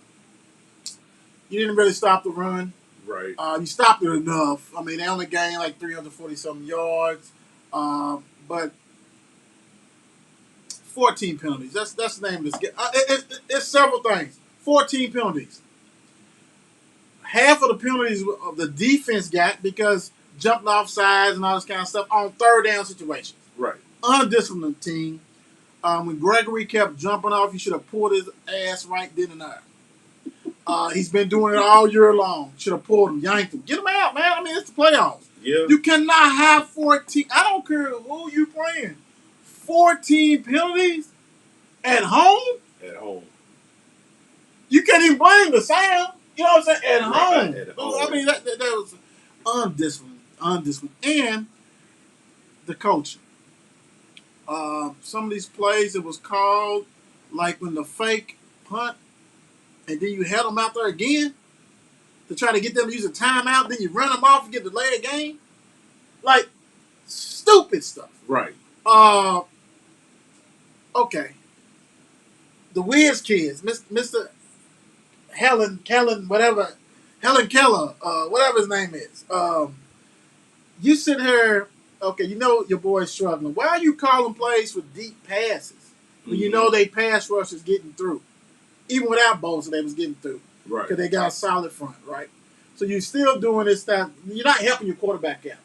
You didn't really stop the run. Right. You stopped it enough. I mean, they only gained like 340-something yards. But 14 penalties. That's the name of this game. It's several things. 14 penalties. Half of the penalties of the defense got because jumping off sides and all this kind of stuff on third down situations. Right. Undisciplined team. When Gregory kept jumping off, he should have pulled his ass right then and there. He's been doing it all year long. Should have pulled him, yanked him. Get him out, man. I mean, it's the playoffs. Yeah. You cannot have 14. I don't care who you playing. 14 penalties at home? At home. You can't even blame the sound. You know what I'm saying? At Right, home. at I home. mean, that was undisciplined. And the coaching. Some of these plays it was called like when the fake punt, and then you held them out there again to try to get them to use a timeout. Then you run them off and get delay a game. Like stupid stuff. Right. Okay. The Wiz kids, Mr. Kellen, whatever, Helen Keller, whatever his name is. You sit here, okay, you know your boy's struggling. Why are you calling plays for deep passes when you know they pass rush is getting through? Even without Bosa, they was getting through. Right. Because they got a solid front, right? So you're still doing this stuff. You're not helping your quarterback out.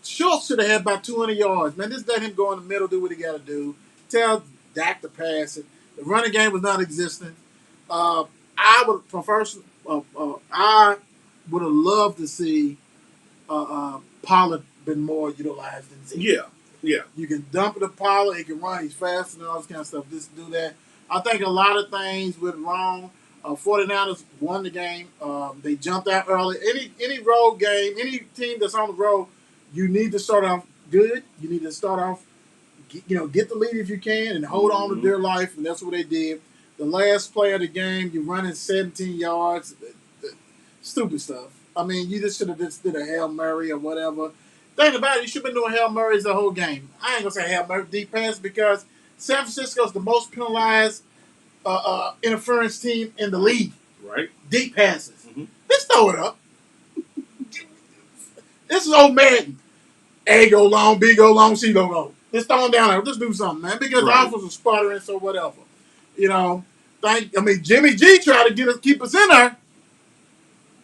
Schultz should have had about 200 yards. Man, just let him go in the middle, do what he got to do. Tell Dak to pass it. The running game was non existent. I would prefer. I would have loved to see Pollard been more utilized than Zeke. Yeah. Yeah. You can dump it to Pollard. He can run. He's fast and all this kind of stuff. Just do that. I think a lot of things went wrong. 49ers won the game. They jumped out early. Any road game, any team that's on the road, you need to start off good. You need to start off, get the lead if you can and hold on to their life, and that's what they did. The last play of the game, you're running 17 yards. Stupid stuff. I mean, you just should have just did a Hail Mary or whatever. Think about it, you should have been doing Hail Marys the whole game. I ain't going to say Hail Mary deep pass because San Francisco's the most penalized interference team in the league. Right. Deep passes. Let's throw it up. This is old Madden. A go long, B go long, C go long. Let's throw them down there. Let's do something, man. Because the offense was sputtering, so whatever. Jimmy G tried to keep us in there.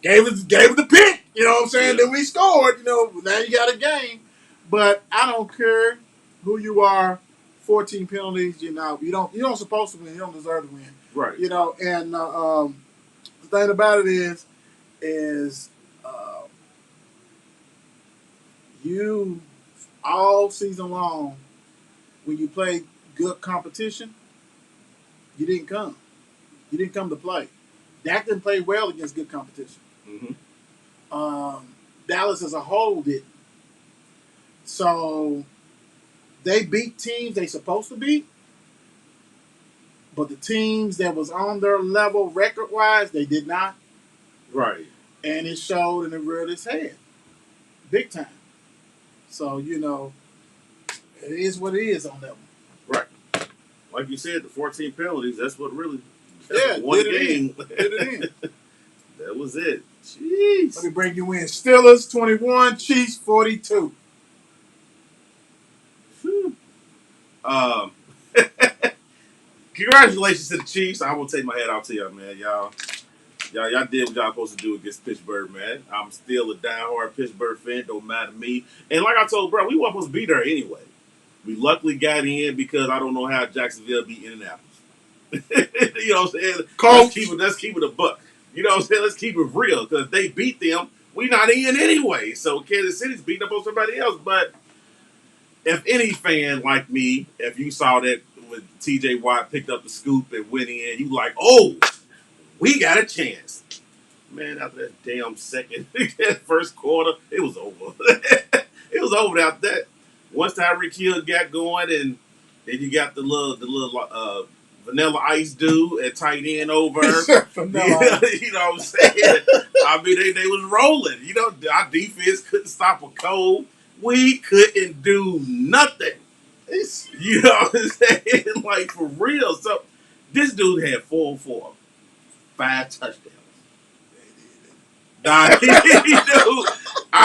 Gave us the pick. You know what I'm saying? Yeah. Then we scored. Now you got a game. But I don't care who you are. 14 penalties. You don't supposed to win. You don't deserve to win. Right. And the thing about it is you all season long when you play good competition, you didn't come. You didn't come to play. Dak didn't play well against good competition. Dallas as a whole didn't. So they beat teams they supposed to beat, but the teams that was on their level record-wise, they did not. Right. And it showed and it reared its head. Big time. So, it is what it is on that one. Right. Like you said, the 14 penalties, that's what really won the game. Did it in. That was it. Jeez. Let me bring you in. Steelers 21, Chiefs 42. Congratulations to the Chiefs. I will take my hat off to y'all, man. Y'all did what y'all supposed to do against Pittsburgh, man. I'm still a diehard Pittsburgh fan. Don't matter to me. And like I told bro, we weren't supposed to be there anyway. We luckily got in because I don't know how Jacksonville beat Indianapolis. You know what I'm saying? Let's keep it a buck. You know what I'm saying? Let's keep it real because if they beat them, we not in anyway. So Kansas City's beating up on somebody else. But if any fan like me, if you saw that when T.J. Watt picked up the scoop and went in, you like, oh, we got a chance. Man, after that damn first quarter, it was over. It was over after that. Once Tyreek Hill got going, and then you got the little Vanilla Ice dude at tight end over. You know what I'm saying? I mean, they was rolling. Our defense couldn't stop a cold. We couldn't do nothing. You know what I'm saying? Like, for real. So, this dude had 4-4. 5 touchdowns. I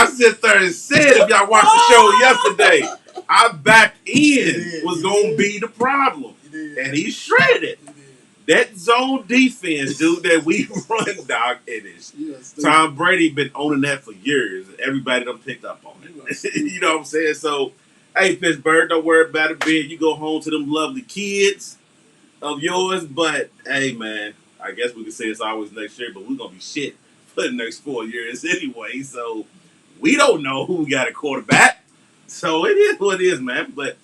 sit there and said, if y'all watched the show yesterday, our back end was going to be the problem. And he shredded it. That zone defense, dude, that we run, dog, it is. Tom Brady been owning that for years. And everybody done picked up on it. You know what I'm saying? So, hey, Pittsburgh, don't worry about it, Ben. You go home to them lovely kids of yours. But, hey, man, I guess we can say it's always next year, but we're going to be shit for the next 4 years anyway. So, we don't know who got a quarterback. So, it is what it is, man. But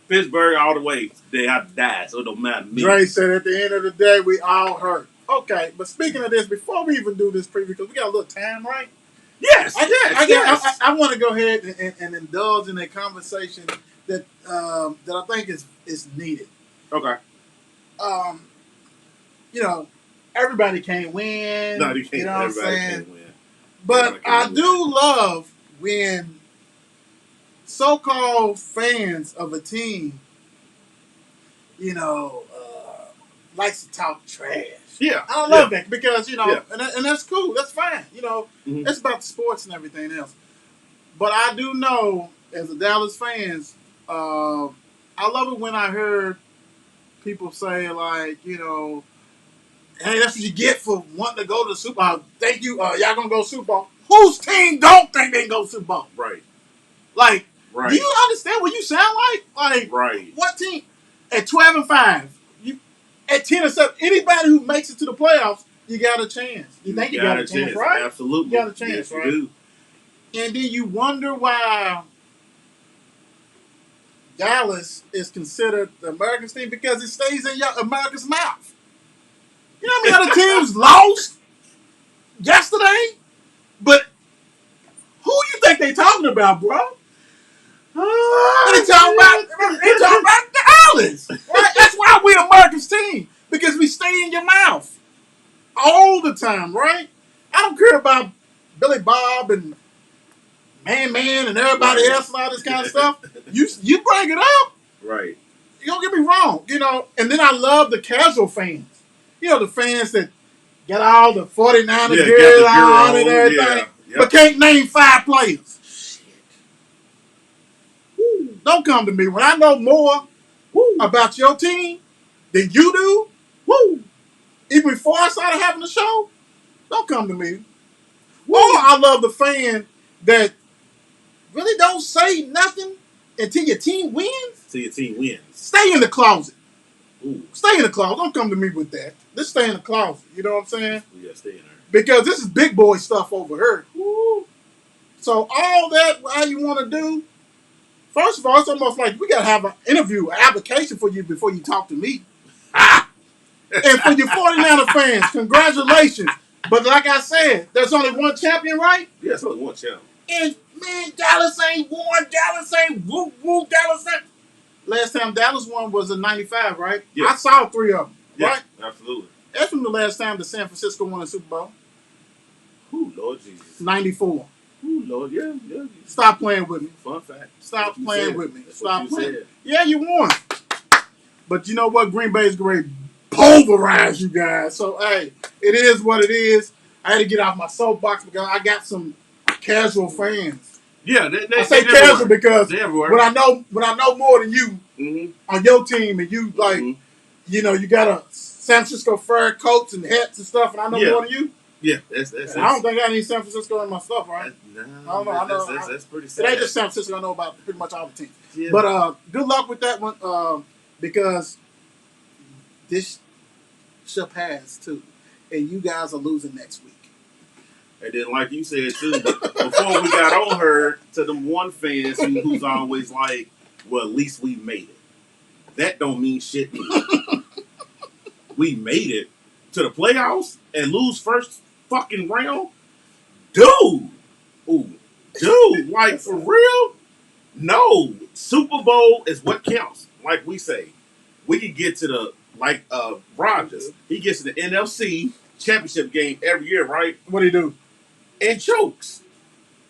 Pittsburgh all the way. They have to die, so it don't matter to me. Dre said at the end of the day, we all hurt. Okay, but speaking of this, before we even do this preview, because we got a little time, right? Yes, yes. I want to go ahead and indulge in a conversation that that I think is needed. Okay. Um, you know, everybody can't win. No, you can't. You know what I'm Everybody saying? can't win. But Everybody I can't do love when so-called fans of a team, likes to talk trash. Yeah. I love that because Yeah. and that's cool. That's fine. Mhm. It's about the sports and everything else. But I do know, as a Dallas fans, I love it when I heard people say like, hey, that's what you get for wanting to go to the Super Bowl. Thank you. Y'all gonna go to Super Bowl? Whose team don't think they can go to Super Bowl? Right. Like, Right. do you understand what you sound like? Like, Right. what team at 12-5? You at 10-7. Anybody who makes it to the playoffs, you got a chance. You think you got a chance, right? Absolutely. You got a chance, yes, right? You do. And then you wonder why Dallas is considered the American team because it stays in America's mouth. You know how many other teams lost yesterday? But who you think they talking about, bro? They talking about Dallas, right? That's why we America's team, because we stay in your mouth all the time, right? I don't care about Billy Bob and Man and everybody else and all this kind of stuff. You bring it up. Right. You don't get me wrong, And then I love the casual fans. The fans that got all the 49er gear on and everything, yeah. Yep. but can't name 5 players. Woo. Don't come to me when I know more about your team than you do. Woo. Even before I started having the show, don't come to me. Or I love the fan that really don't say nothing until your team wins. Till your team wins. Stay in the closet. Ooh. Stay in the closet. Don't come to me with that. Just stay in the closet. You know what I'm saying? Yeah, stay in there. Because this is big boy stuff over here. Woo. So all that, how you want to do, first of all, it's almost like we got to have an interview, an application for you before you talk to me. And for your 49er fans, congratulations. But like I said, there's only one champion, right? Yeah, it's only one champion. And, man, Dallas ain't won. Dallas ain't woo. Dallas ain't. Last time Dallas won was in 95, right? Yeah. I saw 3 of them, Yeah, right? absolutely. That's from the last time the San Francisco won a Super Bowl. Ooh, Lord Jesus. 94. Ooh, Lord, yeah. Stop playing with me. Fun fact. Stop playing said. with me. That's Stop what you playing. said. Yeah, you won. But you know what? Green Bay's great. Pulverize you guys. So, hey, it is what it is. I had to get off my soapbox because I got some casual fans. Yeah, I say casual because they everywhere. when I know more than you Mm-hmm. on your team, and you like, Mhm. you got a San Francisco fur coats and hats and stuff, and I know more than you. Yeah, that's I don't think I need San Francisco in my stuff, right? No, I know. that's pretty It sad. ain't just San Francisco. I know about pretty much all the teams. Yeah. But good luck with that one because this ship has too, and you guys are losing next week. And then, like you said too, before we got on her, to them one fans who's always like, "Well, at least we made it." That don't mean shit either. We made it to the playoffs and lose first fucking round, dude. Like for real? No, Super Bowl is what counts. Like we say, we can get to the Rodgers. He gets to the NFC championship game every year, right? What do you do? And chokes.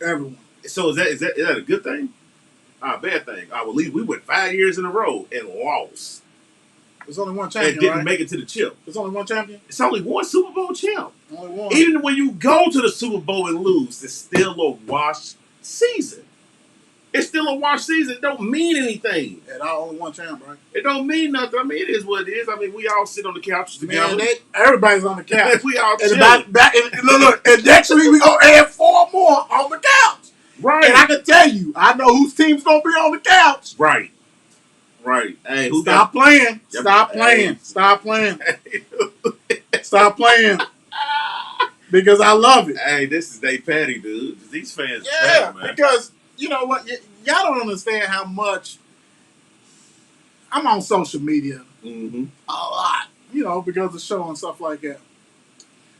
Everyone. So is that a good thing? A bad thing. I believe we went 5 years in a row and lost. There's only one champion, And didn't right? make it to the chip. There's only one champion? It's only one Super Bowl champ. Only one. Even when you go to the Super Bowl and lose, it's still a wash season. It's still a wash season. It don't mean anything. And I only one champ, right? It don't mean nothing. I mean, it is what it is. I mean, we all sit on the couches together. Man, everybody's on the couch. We all and chill. look, and next week we gonna add 4 more on the couch. Right. And I can tell you, I know whose team's gonna be on the couch. Right. Hey, Stop playing. Yep. Stop playing. Hey. Stop playing. Stop playing. Because I love it. Hey, this is they petty, dude. These fans Yeah, petty, man. because you know what? Y'all don't understand how much I'm on social media Mm-hmm. a lot, because of the show and stuff like that.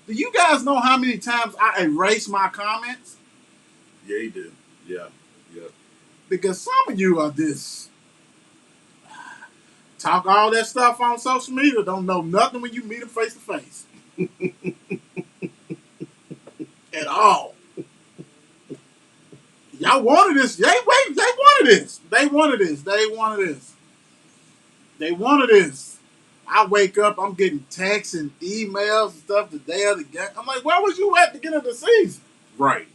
Do you guys know how many times I erase my comments? Yeah, he do. Yeah. Because some of you are this. Talk all that stuff on social media, don't know nothing when you meet them face to face. At all. Y'all wanted this. They wanted this. They wanted this. They wanted this. They wanted this. I wake up, I'm getting texts and emails and stuff the day of the game. I'm like, where was you at the beginning of the season? Right.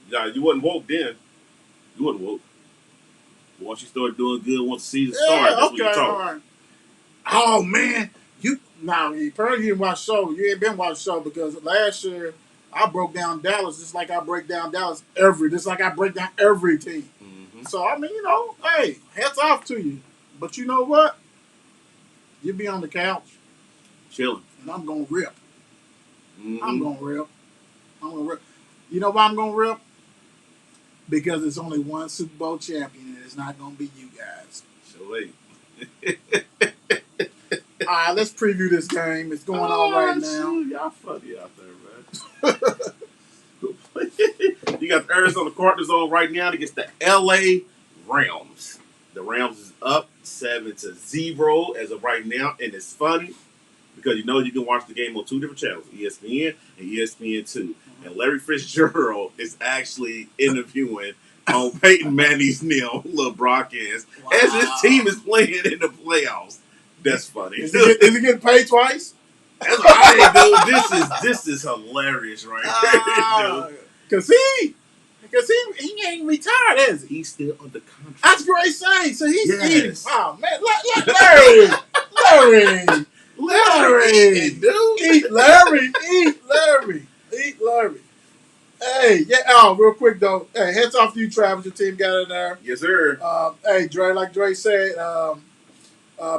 Yeah, you wasn't woke then. You wasn't woke. Once you start doing good, once the season started, that's when you talk. All right. Oh man, you apparently you didn't watch the show. You ain't been watching the show because last year I broke down Dallas just like I break down Dallas just like I break down every team. Mm-hmm. So I mean, hey, hats off to you. But you know what? You be on the couch Chilling. and I'm gonna rip. Mm-hmm. I'm gonna rip. You know why I'm gonna rip? Because there's only one Super Bowl champion, and it's not gonna be you guys. So late. All right, let's preview this game. It's going on right now. Shoot. Y'all funny out there, man. You got the Arizona Cardinals on right now against the LA Rams. The Rams is up 7-0 as of right now, and it's funny because you can watch the game on two different channels, ESPN and ESPN2. And Larry Fitzgerald is actually interviewing on Peyton Manning's little broadcast as his team is playing in the playoffs. That's funny. Is he getting paid twice? That's what I mean, dude. This is hilarious, right? Because he ain't retired, is he? He's still under contract. That's great saying. So he's Yes. eating. Oh man, Larry, Larry, dude. eat Larry. Hey, yeah. Oh, real quick though. Hey, heads off to you, Travis. Your team got in there. Yes, sir. Hey, Dre, like Dre said,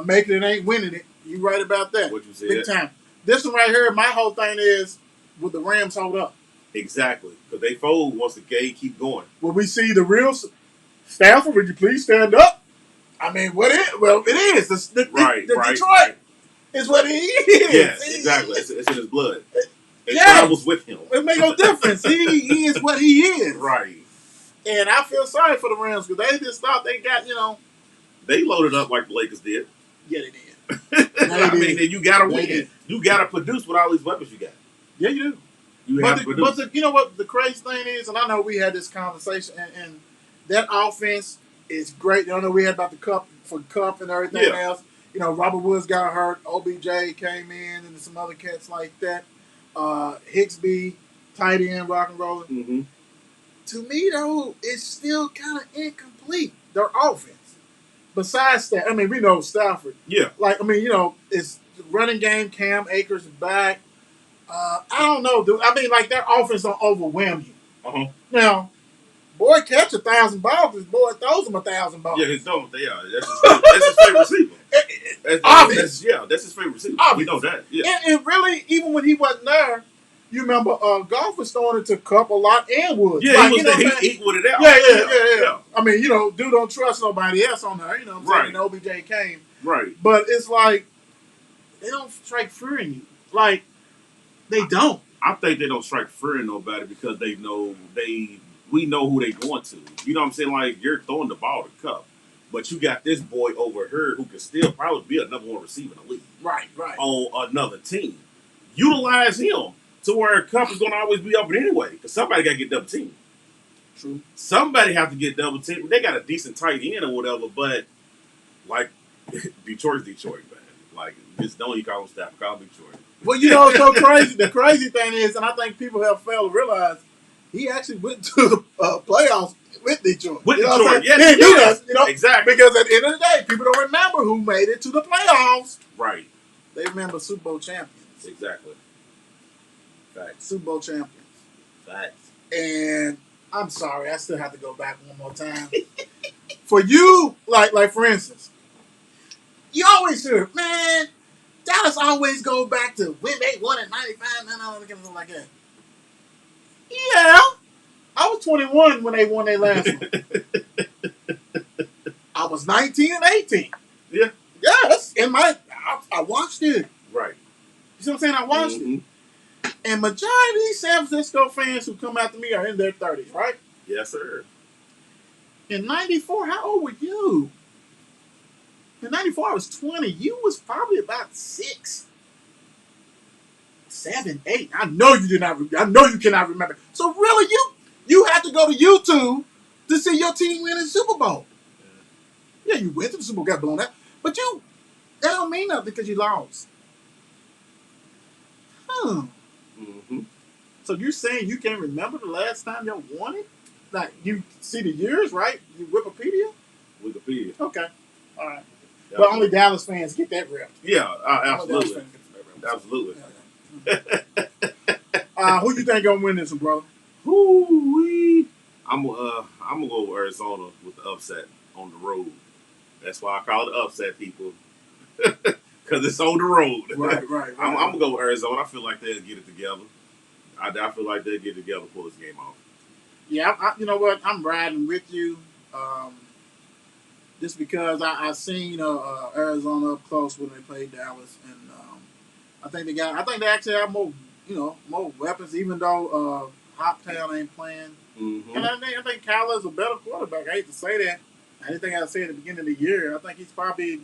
making it ain't winning it. You right about that. What you said. Big time. This one right here, my whole thing is, will the Rams hold up? Exactly. Because they fold once the game keep going. Will we see the real Stafford? Would you please stand up? I mean, it is. The Detroit is what he is. Yes, exactly. It's in his blood. It Yes. travels with him. It make no difference. He is what he is. Right. And I feel sorry for the Rams because they just thought they got, They loaded up like the Lakers did. Yeah, they did. I mean, you gotta They win. did. You gotta produce with all these weapons you got. Yeah, you do. You have to produce. But you know what the crazy thing is, and I know we had this conversation, and that offense is great. I know we had about the Cup and everything else. Robert Woods got hurt. OBJ came in, and some other cats like that. Higsby, tight end, rock and rolling. Mm-hmm. To me, though, it's still kind of incomplete, their offense. Besides that, I mean, we know Stafford. Yeah. It's running game, Cam Akers back. I don't know, dude. I mean, their offense don't overwhelm you. Uh-huh. Now, boy catch 1,000 balls, his boy throws them 1,000 balls. Yeah, that's his favorite receiver. That's his favorite receiver. Obvious. We know that. Yeah. And really, even when he wasn't there, you remember Goff was throwing it to Cup a lot and Woods. Yeah, he equaled it out. Yeah. I mean, dude don't trust nobody else on there. You know what I'm saying? When OBJ came. Right. But it's like, they don't strike fear in you. Like, they don't. I think they don't strike fear in nobody because we know who they going to. You know what I'm saying? Like, you're throwing the ball to Cup. But you got this boy over here who can still probably be a number one receiver in the league. Right. On another team. Utilize him to where Cup is going to always be open anyway. Because somebody got to get double teamed. True. Somebody have to get double teamed. They got a decent tight end or whatever, but like Detroit's Detroit, man. Like, just don't you call him Stafford, call him Detroit. Well, it's so crazy. The crazy thing is, and I think people have failed to realize, he actually went to the playoffs with Detroit. With Detroit, Detroit, yes. He did that, exactly. Because at the end of the day, people don't remember who made it to the playoffs. Right. They remember Super Bowl champions. Exactly. Facts. Super Bowl champions. Facts. And I'm sorry, I still have to go back one more time. For you, like for instance, you always hear, man, Dallas always go back to when they won in 95, and all like that. Yeah. I was 21 when they won their last one. I was 19 and 18. Yeah. Yes. I watched it. Right. You see what I'm saying? I watched it. And majority of these San Francisco fans who come after me are in their 30s, right? Yes, sir. In 94, how old were you? In 94, I was 20. You was probably about 6, 7, 8. I know you did not. I know you cannot remember. So really, you have to go to YouTube to see your team win the Super Bowl. Yeah, you went to the Super Bowl, got blown out, but that don't mean nothing because you lost. Mm-hmm. So you're saying you can't remember the last time y'all won it? Like you see the years, right? You Wikipedia. Okay, all right. Yeah. But only Dallas fans get that rep. Yeah, Only absolutely. Dallas fans get that rep. Absolutely. Who you think gonna win this one, brother? Woo-wee. I'm gonna go with Arizona with the upset on the road. That's why I call it upset, people. Because it's on the road. Right. I'm gonna go with Arizona. I feel like they'll get it together. I feel like they'll get it together and pull this game off. Yeah, you know what? I'm riding with you. Just because I seen Arizona up close when they played Dallas, and I think they actually have more weapons, even though Hoptown ain't playing. Mm-hmm. And I think Kyler's a better quarterback. I hate to say that. I didn't think I'd say it at the beginning of the year. I think he's probably a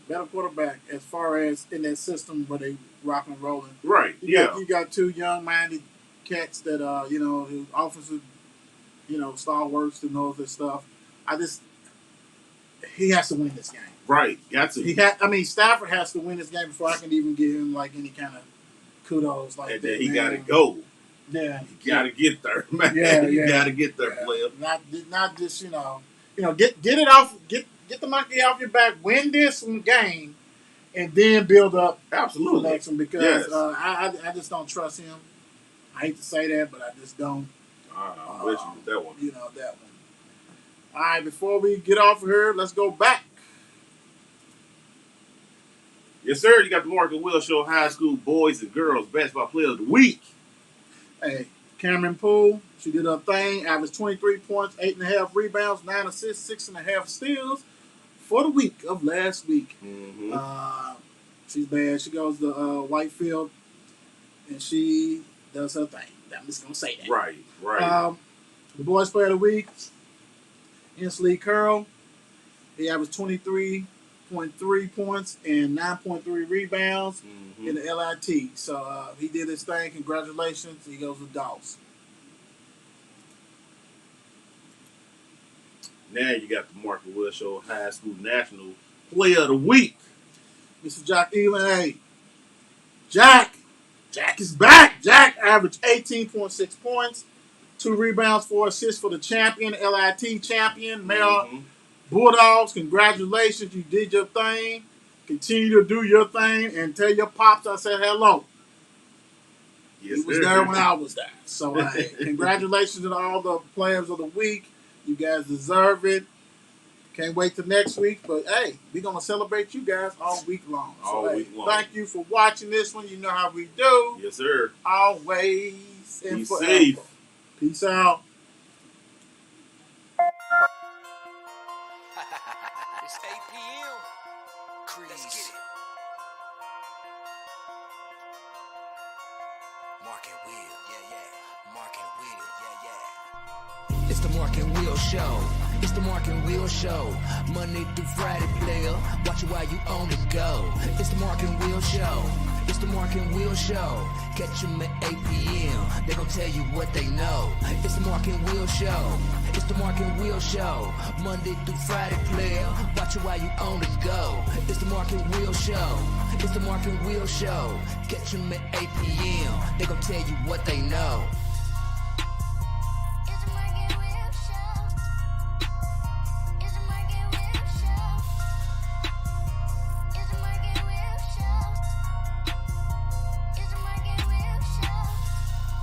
better quarterback as far as in that system where they rock and rolling. Right. You got two young-minded cats that who offensive, stalwarts who knows this stuff. He has to win this game. Right. Got to. Stafford has to win this game before I can even give him like any kind of kudos like and that. then he got to go. Yeah. He got to get there, man. Yeah. You got to get there, player. Not just get it off, get the monkey off your back, win this game, and then build up Absolutely. the next one because Yes. I just don't trust him. I hate to say that, but I just don't. I'm with you with that one. That one. All right, before we get off of here, let's go back. Yes, sir. You got the Mark and Will Show High School Boys and Girls Basketball Player of the Week. Hey, Cameron Poole, she did her thing, averaged 23 points, 8.5 rebounds, 9 assists, 6.5 steals for the week of last week. Mm-hmm. She's bad. She goes to Whitefield, and she does her thing. I'm just going to say that. Right. The Boys Player of the Week, Inslee Curl. He averaged 23.3 points and 9.3 rebounds in the LIT. So he did his thing. Congratulations. He goes to Dawes. Now you got the Mark and Will Show High School National Player of the Week. Mr. Jack Elam. Hey, Jack is back. Jack averaged 18.6 points, 2 rebounds, 4 assists for the champion, LIT champion, male Bulldogs. Congratulations. You did your thing. Continue to do your thing and tell your pops I said hello. Yes, He was sir. there when I was there. So, congratulations to all the players of the week. You guys deserve it. Can't wait till next week. But, hey, we're going to celebrate you guys all week long. All So, week long. Thank you for watching this one. You know how we do. Yes, sir. Always and Be forever. safe. Peace out. It's 8 p.m. Let's get it. Mark and Will, yeah. Mark and Will, yeah. It's the Mark and Will Show. It's the Mark and Will Show. Monday through Friday, player. Watch it while you on the go. It's the Mark and Will Show. It's the Mark and Will Show. Catch them at 8 p.m. They gon' tell you what they know. It's the Mark and Will Show. It's the Mark and Will Show. Monday through Friday, player. Watch it while you on the go. It's the Mark and Will Show. It's the Mark and Will Show. Catch them at 8 p.m. They gon' tell you what they know.